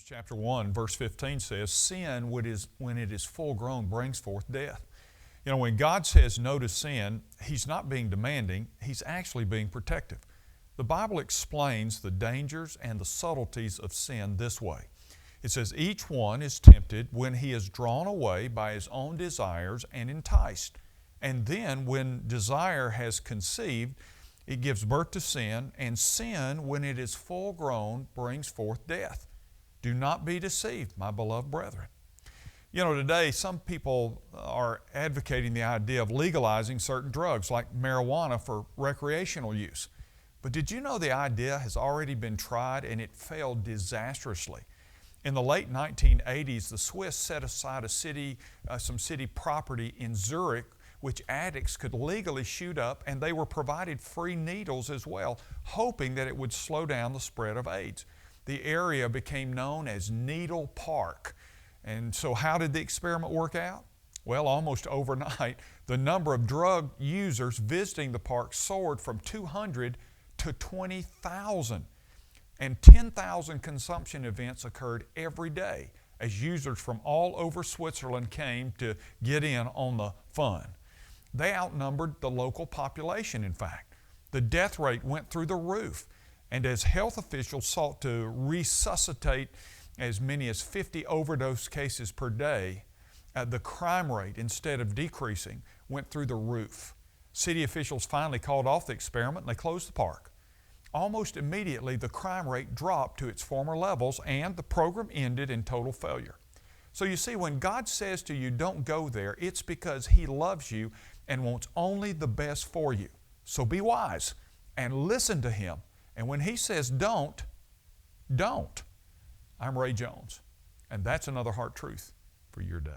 James chapter 1, verse 15 says, sin, when it is full grown, brings forth death. You know, when God says no to sin, He's not being demanding, He's actually being protective. The Bible explains the dangers and the subtleties of sin this way. It says, each one is tempted when he is drawn away by his own desires and enticed. And then when desire has conceived, it gives birth to sin, and sin, when it is full grown, brings forth death. Do not be deceived, my beloved brethren. You know, today some people are advocating the idea of legalizing certain drugs like marijuana for recreational use. But did you know the idea has already been tried and it failed disastrously? In the late 1980s, the Swiss set aside some city property in Zurich which addicts could legally shoot up, and they were provided free needles as well, hoping that it would slow down the spread of AIDS. The area became known as Needle Park. And so how did the experiment work out? Well, almost overnight, the number of drug users visiting the park soared from 200 to 20,000. And 10,000 consumption events occurred every day as users from all over Switzerland came to get in on the fun. They outnumbered the local population, in fact. The death rate went through the roof. And as health officials sought to resuscitate as many as 50 overdose cases per day, the crime rate, instead of decreasing, went through the roof. City officials finally called off the experiment and they closed the park. Almost immediately, the crime rate dropped to its former levels and the program ended in total failure. So you see, when God says to you, don't go there, it's because He loves you and wants only the best for you. So be wise and listen to Him. And when He says don't. I'm Ray Jones. And that's another heart truth for your day.